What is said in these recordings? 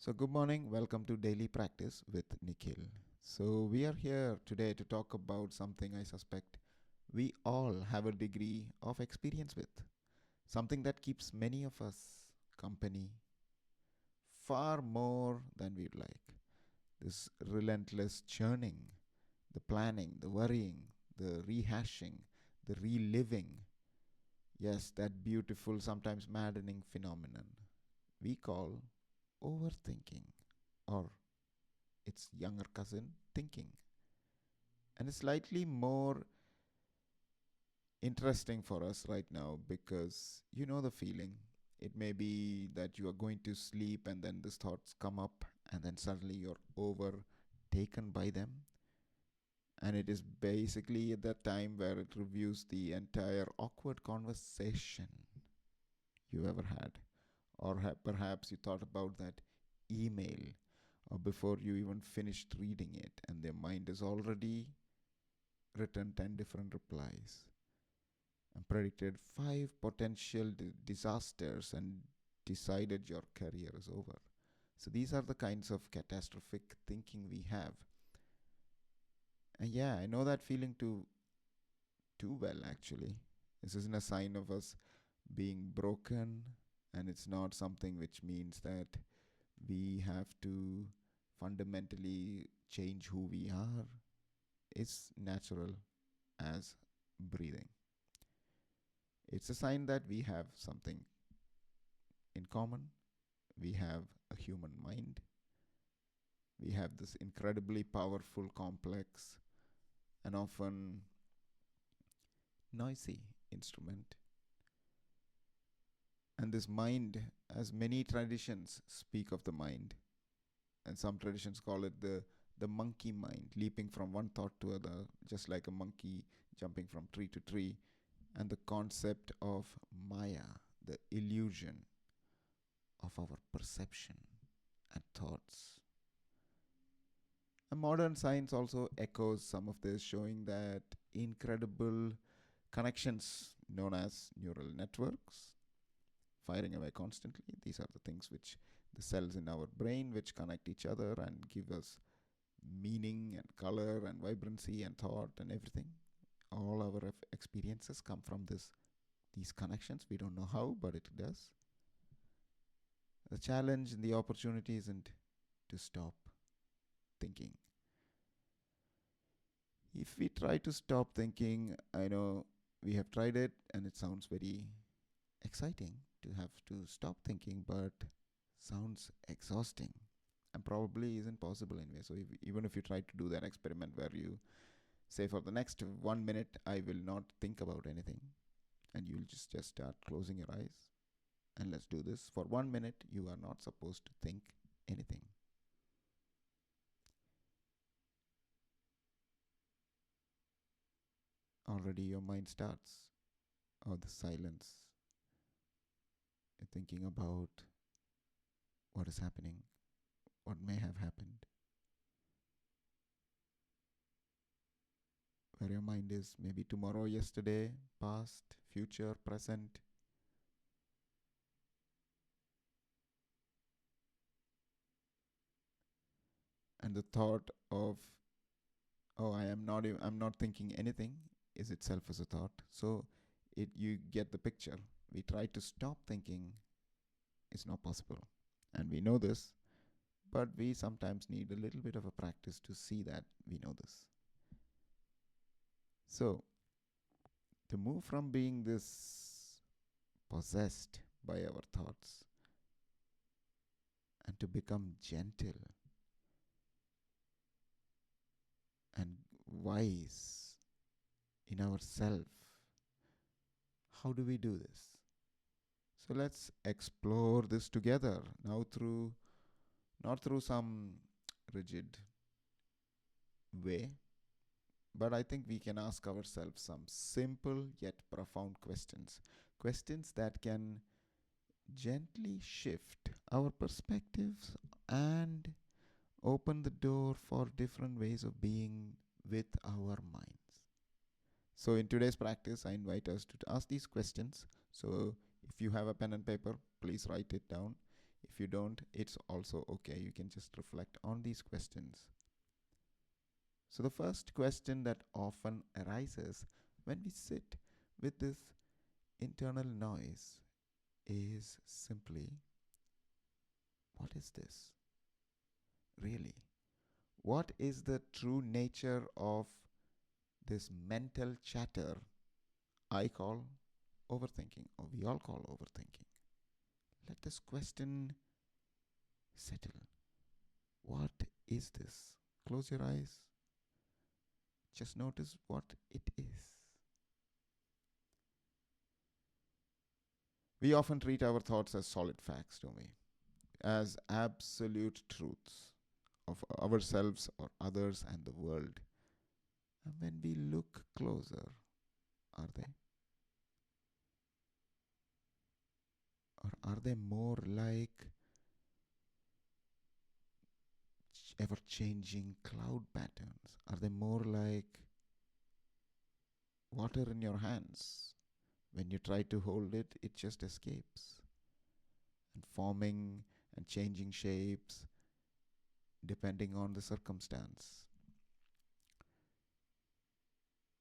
So, good morning. Welcome to Daily Practice with Nikhil. So, we are here today to talk about something I suspect we all have a degree of experience with. Something that keeps many of us company far more than we'd like. This relentless churning, the planning, the worrying, the rehashing, the reliving. Yes, that beautiful, sometimes maddening phenomenon we call overthinking, or its younger cousin, thinking. And it's slightly more interesting for us right now because you know the feeling. It may be that you are going to sleep and then these thoughts come up, and then suddenly you're overtaken by them. And it is basically at that time where it reviews the entire awkward conversation you ever had. Or perhaps you thought about that email, or before you even finished reading it, and their mind is already written 10 different replies and predicted 5 potential disasters and decided your career is over. So these are the kinds of catastrophic thinking we have. And yeah, I know that feeling too well actually. This isn't a sign of us being broken, and it's not something which means that we have to fundamentally change who we are. It's natural as breathing. It's a sign that we have something in common. We have a human mind. We have this incredibly powerful, complex, and often noisy instrument. And this mind, as many traditions speak of the mind, and some traditions call it the monkey mind, leaping from one thought to other, just like a monkey jumping from tree to tree, and the concept of Maya, the illusion of our perception and thoughts. And modern science also echoes some of this, showing that incredible connections known as neural networks firing away constantly. These are the things which the cells in our brain which connect each other and give us meaning and color and vibrancy and thought and everything. All our experiences come from these connections. We don't know how, but it does. The challenge and the opportunity isn't to stop thinking. If we try to stop thinking, I know we have tried it and it sounds very exciting to have to stop thinking, but sounds exhausting and probably isn't possible anyway. So even if you try to do that experiment where you say for the next 1 minute, I will not think about anything, and you'll just start closing your eyes, and let's do this. For 1 minute, you are not supposed to think anything. Already your mind starts, or the silence. You're thinking about what is happening, what may have happened, where your mind is maybe tomorrow, yesterday, past, future, present. And the thought of, oh, I'm not thinking anything is itself as a thought. So you get the picture. We try to stop thinking, it's not possible. And we know this, but we sometimes need a little bit of a practice to see that we know this. So to move from being this possessed by our thoughts and to become gentle and wise in ourself, how do we do this? So let's explore this together now, through not through some rigid way, but I think we can ask ourselves some simple yet profound questions. Questions that can gently shift our perspectives and open the door for different ways of being with our minds. So, in today's practice, I invite us to ask these questions. So, if you have a pen and paper, please write it down. If you don't, it's also okay. You can just reflect on these questions. So, the first question that often arises when we sit with this internal noise is simply, what is this? Really? What is the true nature of this mental chatter I call overthinking, or we all call overthinking? Let this question settle. What is this? Close your eyes. Just notice what it is. We often treat our thoughts as solid facts, don't we? As absolute truths of ourselves or others and the world. And when we look closer, are they? Or are they more like ever changing cloud patterns? Are they more like water in your hands? When you try to hold it, it just escapes and forming and changing shapes depending on the circumstance.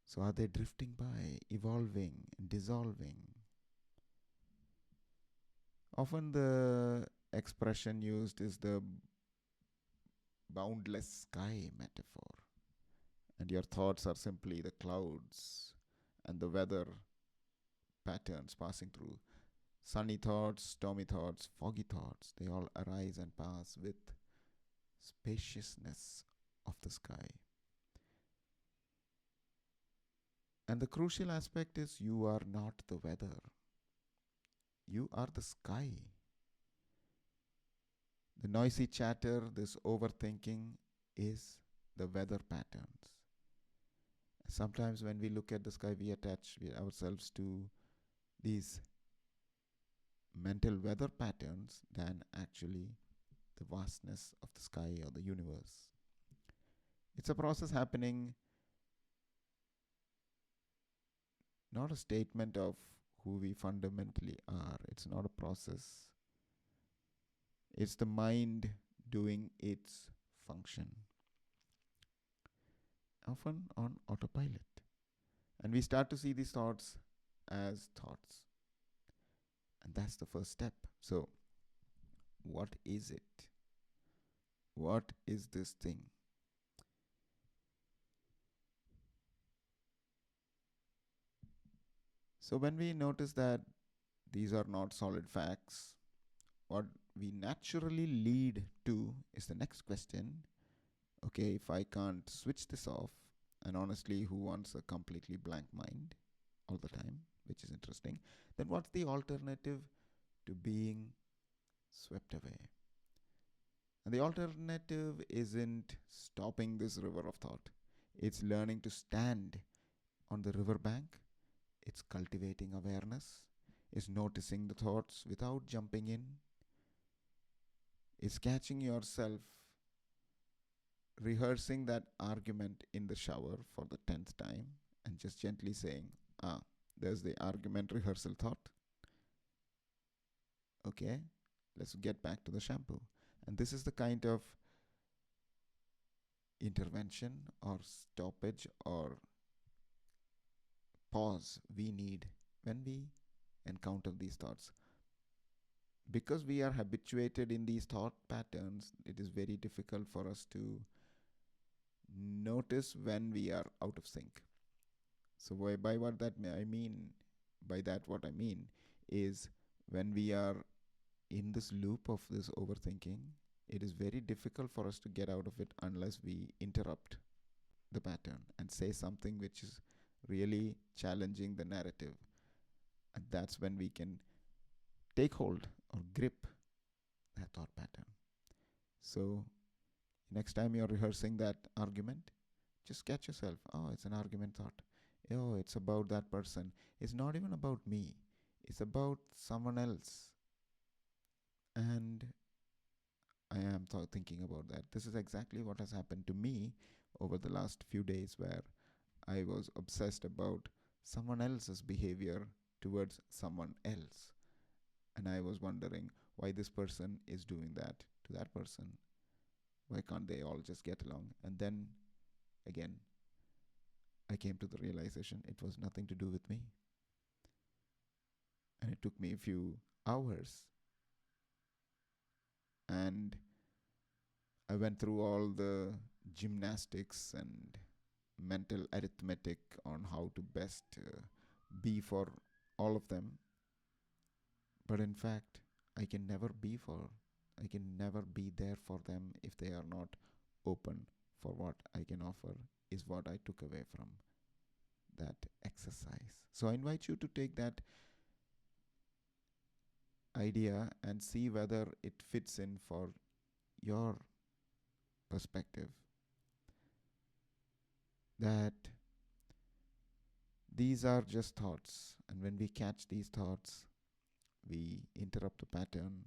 So, are they drifting by, evolving, dissolving? Often, the expression used is the boundless sky metaphor, and your thoughts are simply the clouds and the weather patterns passing through. Sunny thoughts, stormy thoughts, foggy thoughts, they all arise and pass with spaciousness of the sky. And the crucial aspect is you are not the weather, you are the sky. The noisy chatter, this overthinking, is the weather patterns. Sometimes when we look at the sky, we attach ourselves to these mental weather patterns than actually the vastness of the sky or the universe. It's a process happening, not a statement of who we fundamentally are. It's not a process. It's the mind doing its function, often on autopilot. And we start to see these thoughts as thoughts. And that's the first step. So, what is it? What is this thing? So, when we notice that these are not solid facts, what we naturally lead to is the next question. Okay, if I can't switch this off, and honestly, who wants a completely blank mind all the time, which is interesting, then what's the alternative to being swept away? And the alternative isn't stopping this river of thought, it's learning to stand on the riverbank, it's cultivating awareness, it's noticing the thoughts without jumping in, it's catching yourself rehearsing that argument in the shower for the 10th time and just gently saying, ah, there's the argument rehearsal thought. Okay, let's get back to the shampoo. And this is the kind of intervention or stoppage or pause we need when we encounter these thoughts. Because we are habituated in these thought patterns, it is very difficult for us to notice when we are out of sync. So by what that I mean, by that what I mean is when we are in this loop of this overthinking, it is very difficult for us to get out of it unless we interrupt the pattern and say something which is really challenging the narrative. And that's when we can take hold or grip that thought pattern. So next time you're rehearsing that argument, just catch yourself. Oh, it's an argument thought. Oh, it's about that person. It's not even about me. It's about someone else. And I am thinking about that. This is exactly what has happened to me over the last few days, where I was obsessed about someone else's behavior towards someone else. And I was wondering, why this person is doing that to that person. Why can't they all just get along? And then again, I came to the realization it was nothing to do with me. And it took me a few hours. And I went through all the gymnastics and mental arithmetic on how to best be for all of them. But in fact, I can never be for, I can never be there for them if they are not open for what I can offer, is what I took away from that exercise. So I invite you to take that idea and see whether it fits in for your perspective. That these are just thoughts, and when we catch these thoughts, we interrupt the pattern,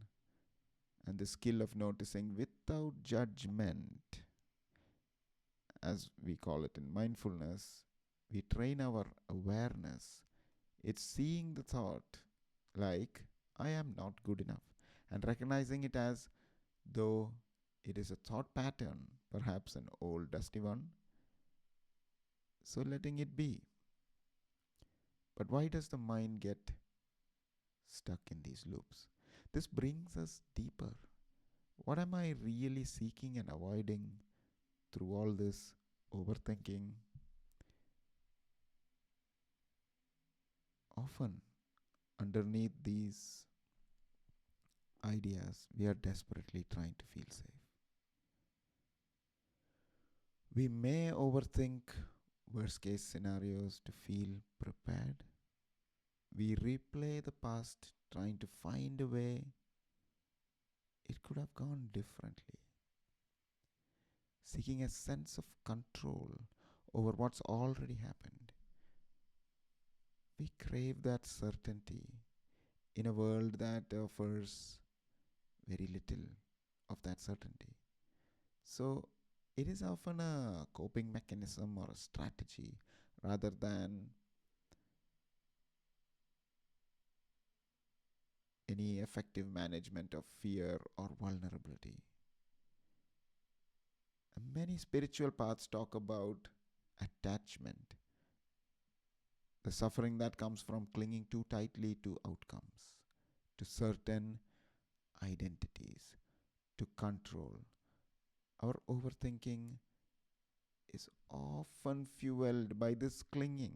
and the skill of noticing without judgment, as we call it in mindfulness, we train our awareness. It's seeing the thought like, I am not good enough, and recognizing it as though it is a thought pattern, perhaps an old dusty one, so letting it be. But why does the mind get stuck in these loops? This brings us deeper. What am I really seeking and avoiding through all this overthinking? Often, underneath these ideas, we are desperately trying to feel safe. We may overthink worst case scenarios to feel prepared. We replay the past, trying to find a way it could have gone differently, seeking a sense of control over what's already happened. We crave that certainty in a world that offers very little of that certainty. So, it is often a coping mechanism or a strategy rather than any effective management of fear or vulnerability. And many spiritual paths talk about attachment, the suffering that comes from clinging too tightly to outcomes, to certain identities, to control. Our overthinking is often fueled by this clinging.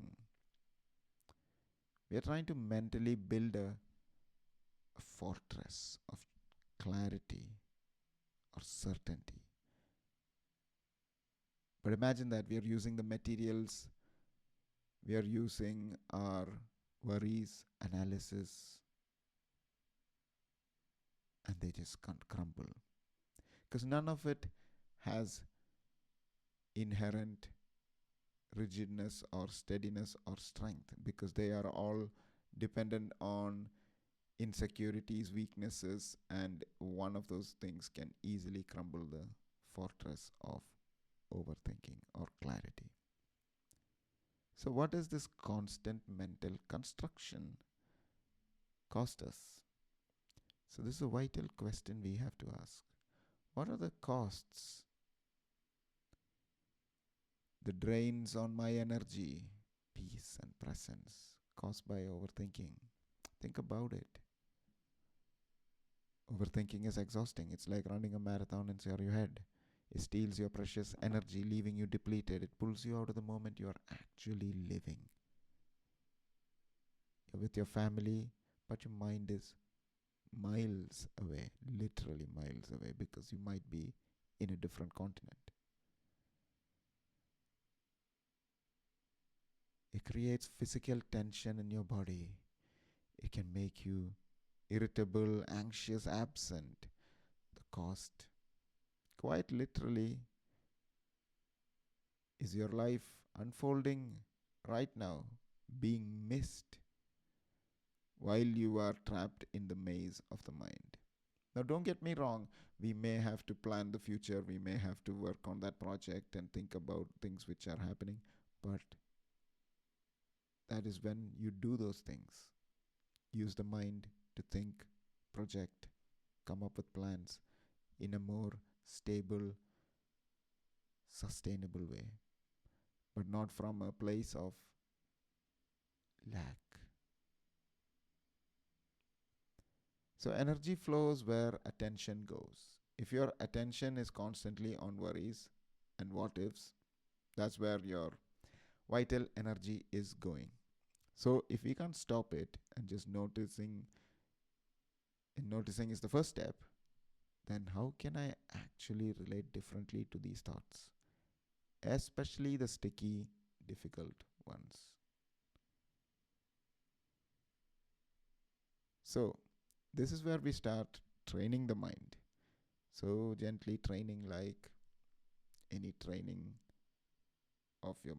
We are trying to mentally build a fortress of clarity or certainty. But imagine that we are using the materials, we are using our worries, analysis, and they just can't crumble. Because none of it has inherent rigidness or steadiness or strength, because they are all dependent on insecurities, weaknesses, and one of those things can easily crumble the fortress of overthinking or clarity. So, what does this constant mental construction cost us? So, this is a vital question we have to ask. What are the costs, the drains on my energy, peace, and presence caused by overthinking? Think about it. Overthinking is exhausting. It's like running a marathon inside your head. It steals your precious energy, leaving you depleted. It pulls you out of the moment you are actually living. You're with your family, but your mind is miles away, literally miles away, because you might be in a different continent. It creates physical tension in your body. It can make you irritable, anxious, absent. The cost, quite literally, is your life unfolding right now, being missed while you are trapped in the maze of the mind. Now, don't get me wrong, we may have to plan the future, we may have to work on that project and think about things which are happening, but that is when you do those things. Use the mind to think, project, come up with plans in a more stable, sustainable way, but not from a place of lack. So, energy flows where attention goes. If your attention is constantly on worries and what ifs, that's where your vital energy is going. So, if we can't stop it and just noticing, and noticing is the first step, then how can I actually relate differently to these thoughts, especially the sticky, difficult ones? So, this is where we start training the mind. So, gently training like any training of your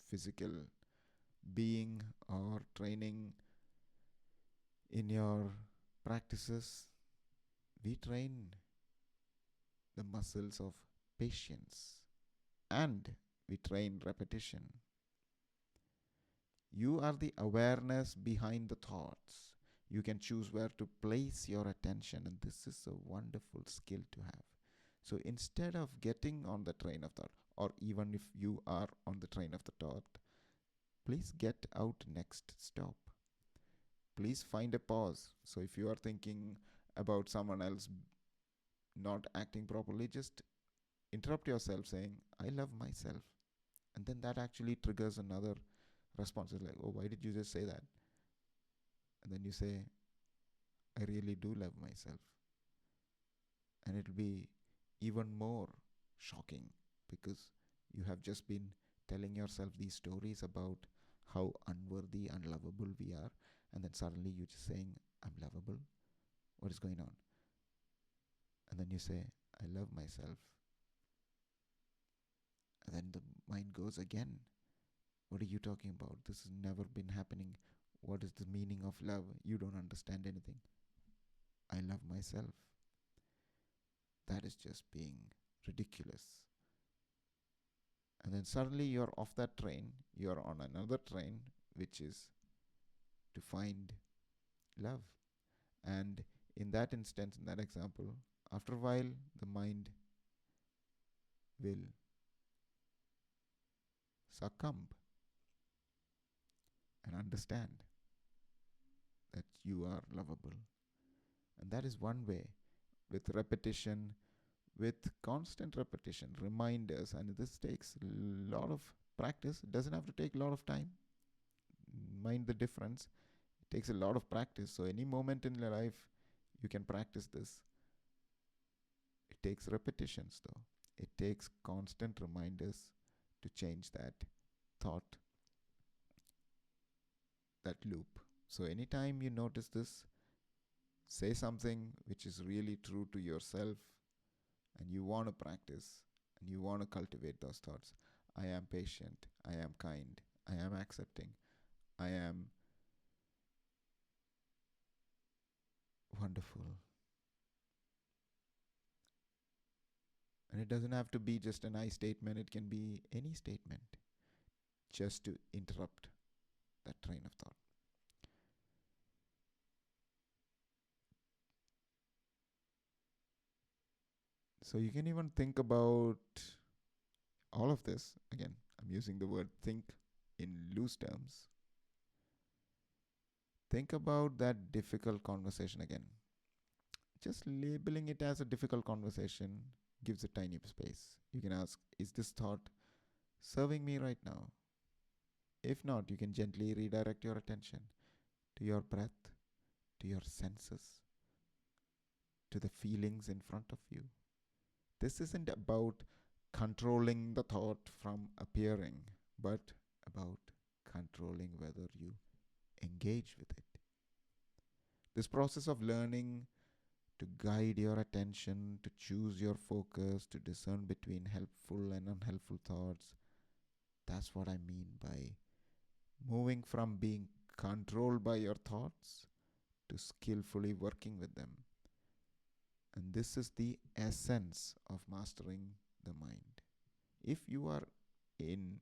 physical being or training in your practices, we train the muscles of patience and we train repetition. You are the awareness behind the thoughts. You can choose where to place your attention, and this is a wonderful skill to have. So instead of getting on the train of thought, or even if you are on the train of the thought, please get out next stop. Please find a pause. So if you are thinking about someone else not acting properly, just interrupt yourself saying, I love myself. And then that actually triggers another response. It's like, oh, why did you just say that? And then you say, I really do love myself. And it'll be even more shocking because you have just been telling yourself these stories about how unworthy, unlovable we are. And then suddenly you're just saying, I'm lovable. What is going on? And then you say, I love myself. And then the mind goes again. What are you talking about? This has never been happening. What is the meaning of love? You don't understand anything. I love myself. That is just being ridiculous. And then suddenly you're off that train. You're on another train, which is to find love. And in that instance, in that example, after a while, the mind will succumb and understand that you are lovable. And that is one way, with repetition, with constant repetition, reminders, and this takes a lot of practice. It doesn't have to take a lot of time. Mind the difference. It takes a lot of practice. So any moment in your life, you can practice this. It takes repetitions though. It takes constant reminders to change that thought, that loop. So anytime you notice this, say something which is really true to yourself and you want to practice and you want to cultivate those thoughts. I am patient. I am kind. I am accepting. I am wonderful. And it doesn't have to be just an I statement, it can be any statement just to interrupt that train of thought. So you can even think about all of this. Again, I'm using the word think in loose terms. Think about that difficult conversation again. Just labeling it as a difficult conversation gives a tiny space. You can ask, is this thought serving me right now? If not, you can gently redirect your attention to your breath, to your senses, to the feelings in front of you. This isn't about controlling the thought from appearing, but about controlling whether you engage with it. This process of learning to guide your attention, to choose your focus, to discern between helpful and unhelpful thoughts, that's what I mean by moving from being controlled by your thoughts to skillfully working with them. And this is the essence of mastering the mind. If you are in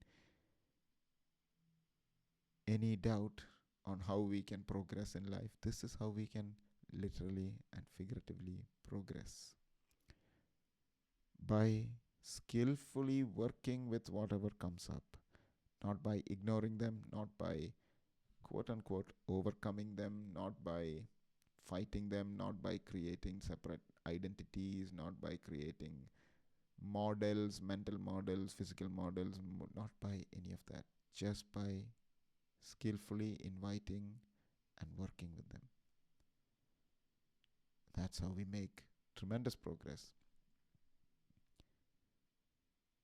any doubt on how we can progress in life, this is how we can literally and figuratively progress by skillfully working with whatever comes up, not by ignoring them, not by quote unquote overcoming them, not by fighting them, not by creating separate identities, not by creating models, mental models, physical models, not by any of that, just by skillfully inviting and working with them. That's how we make tremendous progress.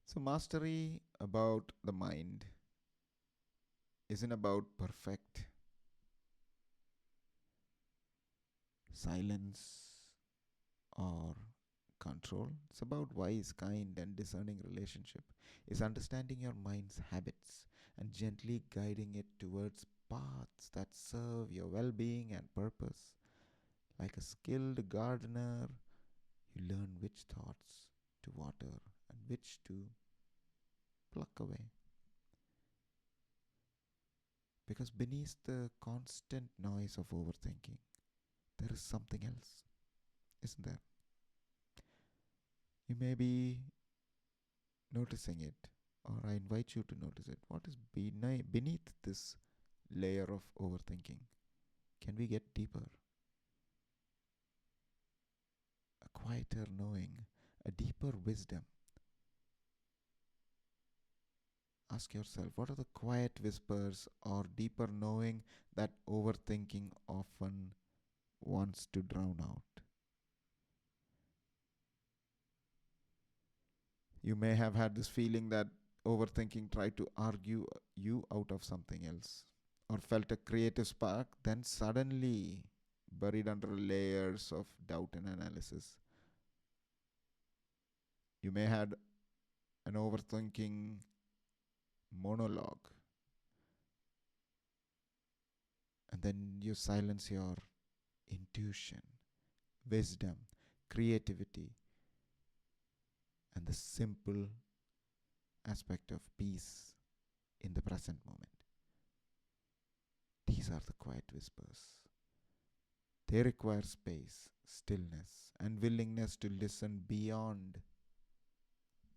So, mastery about the mind isn't about perfect silence or control. It's about wise, kind, and discerning relationship. It's understanding your mind's habits and gently guiding it towards paths that serve your well being and purpose. Like a skilled gardener, you learn which thoughts to water and which to pluck away. Because beneath the constant noise of overthinking, there is something else, isn't there? You may be noticing it, or I invite you to notice it. What is beneath this layer of overthinking? Can we get deeper? A quieter knowing, a deeper wisdom. Ask yourself, what are the quiet whispers or deeper knowing that overthinking often wants to drown out? You may have had this feeling that overthinking tried to argue you out of something else, or felt a creative spark, then suddenly, buried under layers of doubt and analysis, you may had an overthinking monologue, and then you silence your intuition, wisdom, creativity, and the simple aspect of peace in the present moment. These are the quiet whispers. They require space, stillness, and willingness to listen beyond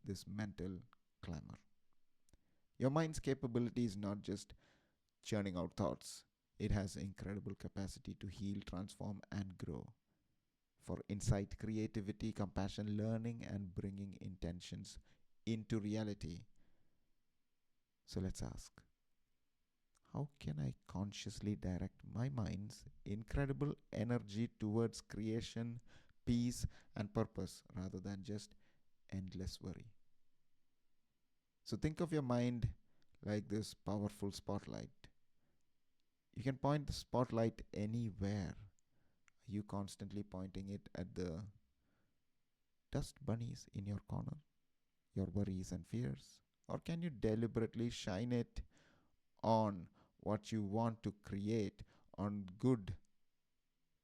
this mental clamor. Your mind's capability is not just churning out thoughts, it has incredible capacity to heal, transform, and grow. For insight, creativity, compassion, learning, and bringing intentions into reality. So let's ask, how can I consciously direct my mind's incredible energy towards creation, peace, and purpose rather than just endless worry? So think of your mind like this powerful spotlight. You can point the spotlight anywhere. Are you constantly pointing it at the dust bunnies in your corner, your worries and fears? Or can you deliberately shine it on what you want to create, on good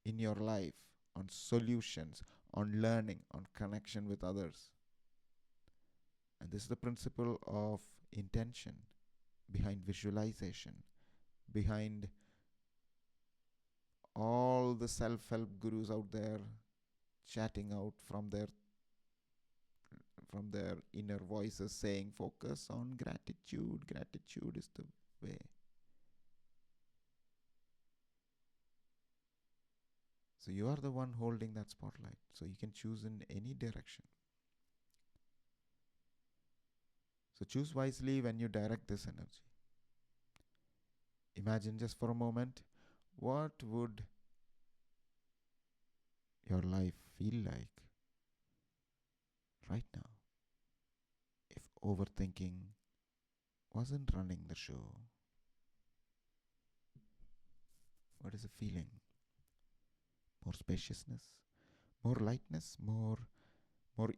in your life, on solutions, on learning, on connection with others? And this is the principle of intention behind visualization, behind all the self-help gurus out there chatting out from their inner voices saying focus on gratitude. Gratitude is the way. So you are the one holding that spotlight. So you can choose in any direction. So choose wisely when you direct this energy. Imagine just for a moment, what would your life feel like right now if overthinking wasn't running the show? What is the feeling? More spaciousness, more lightness, more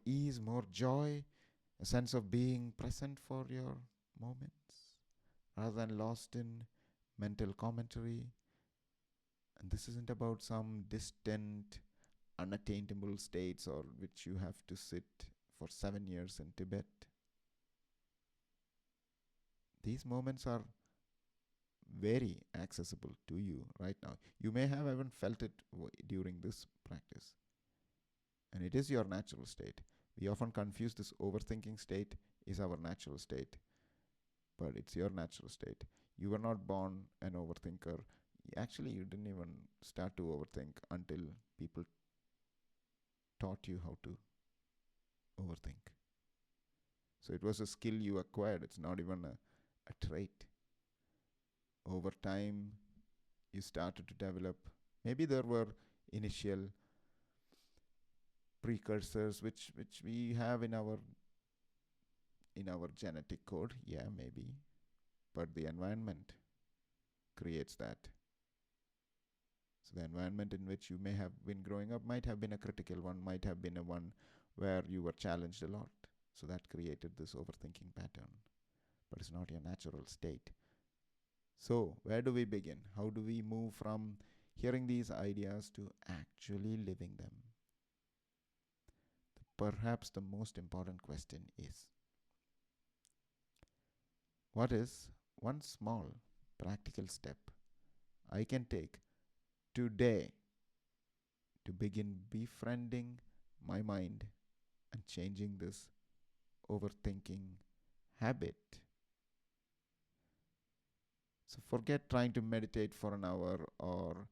ease, more joy, a sense of being present for your moments rather than lost in mental commentary. And this isn't about some distant, unattainable states or which you have to sit for 7 years in Tibet. These moments are very accessible to you right now. You may have even felt it during this practice, and it is your natural state. We often confuse this overthinking state is our natural state, but it's your natural state. You were not born an overthinker. Actually, you didn't even start to overthink until people taught you how to overthink. So it was a skill you acquired. It's not even a trait. Over time, you started to develop. Maybe there were initial precursors which we have in our genetic code. Yeah, maybe. But the environment creates that. So the environment in which you may have been growing up might have been a critical one, might have been a one where you were challenged a lot. So that created this overthinking pattern. But it's not your natural state. So, where do we begin? How do we move from hearing these ideas to actually living them? Perhaps the most important question is, what is one small practical step I can take today to begin befriending my mind and changing this overthinking habit? So forget trying to meditate for an hour or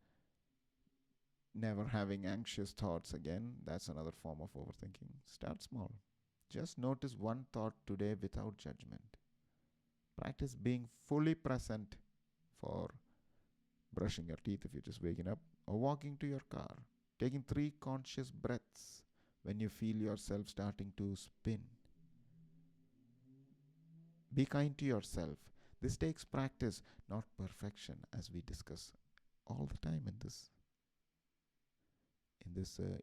never having anxious thoughts again. That's another form of overthinking. Start small. Just notice one thought today without judgment. Practice being fully present for brushing your teeth if you're just waking up, or walking to your car. Taking 3 conscious breaths when you feel yourself starting to spin. Be kind to yourself. This takes practice, not perfection, as we discuss all the time in this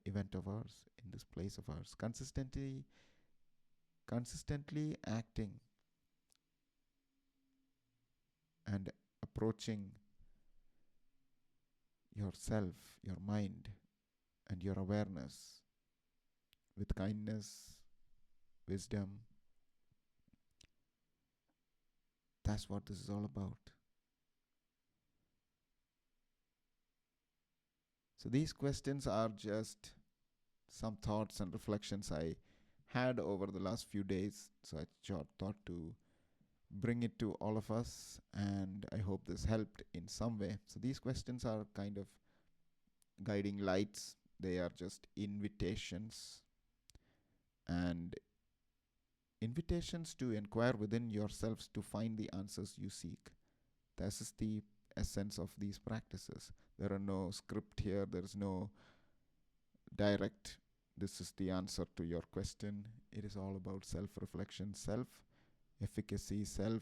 event of ours, in this place of ours. Consistently acting and approaching yourself, your mind, and your awareness with kindness, wisdom. That's what this is all about. So these questions are just some thoughts and reflections I had over the last few days. So I thought to bring it to all of us, and I hope this helped in some way. So these questions are kind of guiding lights. They are just invitations, and invitations to inquire within yourselves to find the answers you seek. This is the essence of these practices. There are no script here, there is no direct, this is the answer to your question. It is all about self reflection, self efficacy, self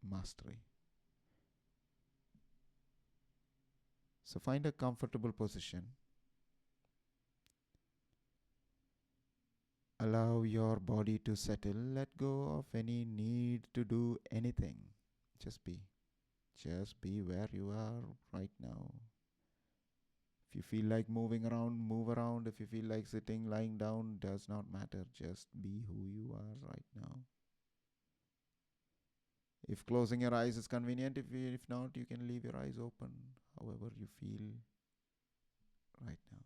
mastery. So find a comfortable position. Allow your body to settle. Let go of any need to do anything. Just be. Just be where you are right now. If you feel like moving around, move around. If you feel like sitting, lying down, does not matter. Just be who you are right now. If closing your eyes is convenient, if not, you can leave your eyes open, however you feel right now.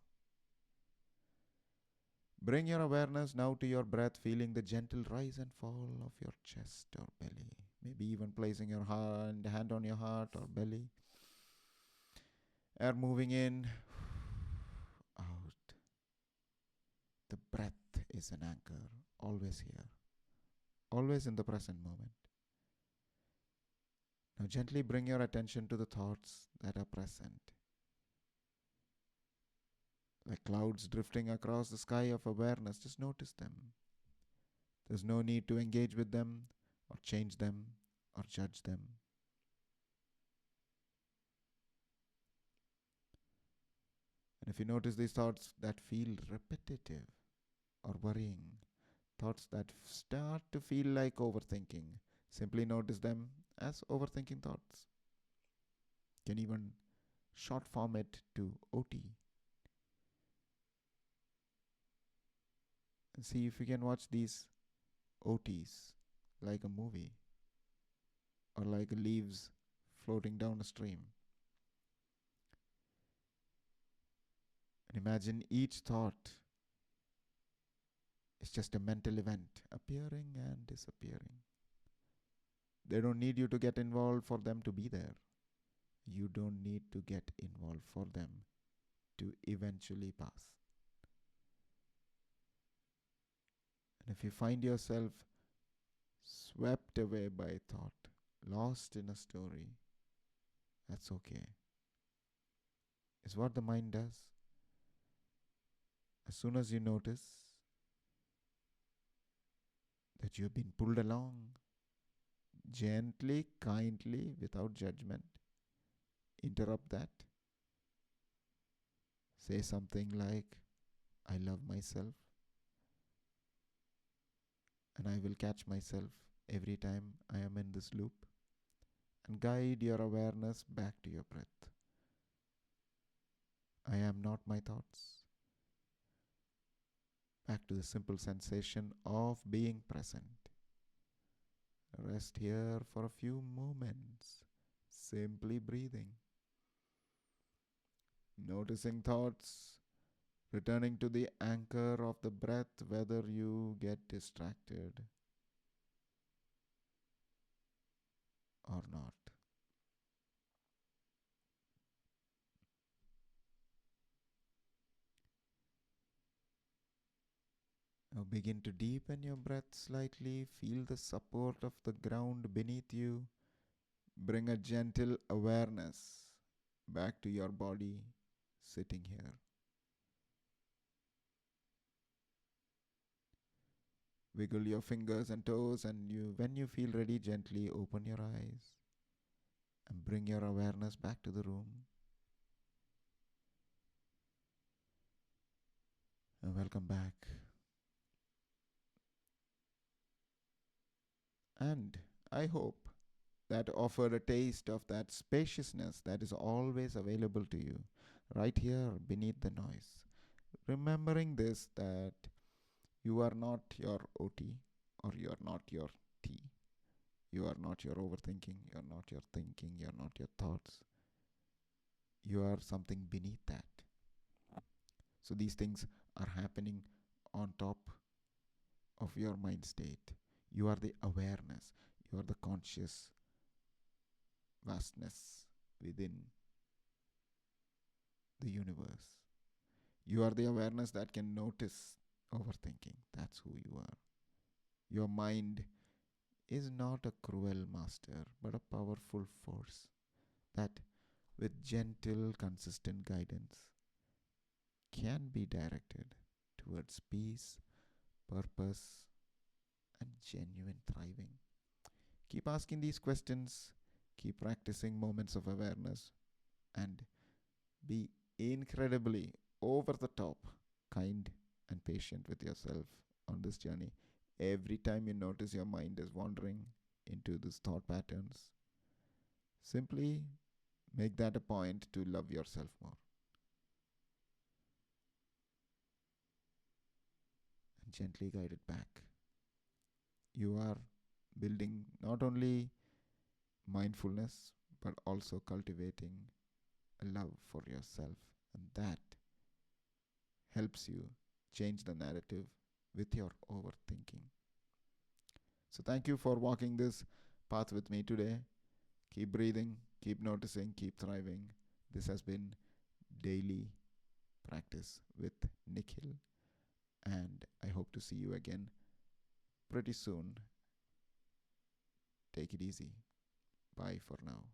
Bring your awareness now to your breath, feeling the gentle rise and fall of your chest or belly. Maybe even placing your hand on your heart or belly. Air moving in, out. The breath is an anchor, always here, always in the present moment. Now gently bring your attention to the thoughts that are present. Like clouds drifting across the sky of awareness, just notice them. There's no need to engage with them or change them or judge them. And if you notice these thoughts that feel repetitive or worrying, thoughts that start to feel like overthinking, simply notice them as overthinking thoughts. You can even short form it to OT. And see if you can watch these OTs like a movie. or like leaves floating down a stream. And imagine each thought is just a mental event appearing and disappearing. They don't need you to get involved for them to be there. You don't need to get involved for them to eventually pass. And if you find yourself swept away by thought, lost in a story, that's okay. It's what the mind does. As soon as you notice that you've been pulled along, gently, kindly, without judgment, interrupt that. Say something like, I love myself, and I will catch myself every time I am in this loop, and guide your awareness back to your breath. I am not my thoughts. Back to the simple sensation of being present. Rest here for a few moments, simply breathing. Noticing thoughts, returning to the anchor of the breath, whether you get distracted or not. Now begin to deepen your breath slightly. Feel the support of the ground beneath you. Bring a gentle awareness back to your body sitting here. Wiggle your fingers and toes, and when you feel ready, gently open your eyes and bring your awareness back to the room. And welcome back. And I hope that offered a taste of that spaciousness that is always available to you, right here beneath the noise. Remembering this, that you are not your OT, or you are not your T. You are not your overthinking, you are not your thinking, you are not your thoughts. You are something beneath that. So these things are happening on top of your mind state. You are the awareness, you are the conscious vastness within the universe. You are the awareness that can notice overthinking. That's who you are. Your mind is not a cruel master, but a powerful force that, with gentle, consistent guidance, can be directed towards peace, purpose, and genuine thriving. Keep asking these questions, keep practicing moments of awareness, and be incredibly over the top, kind, and patient with yourself on this journey. Every time you notice your mind is wandering into these thought patterns, simply make that a point to love yourself more and gently guide it back. You are building not only mindfulness but also cultivating a love for yourself, and that helps you change the narrative with your overthinking. So, thank you for walking this path with me today. Keep breathing, keep noticing, keep thriving. This has been Daily Practice with Nikhil, and I hope to see you again pretty soon. Take it easy. Bye for now.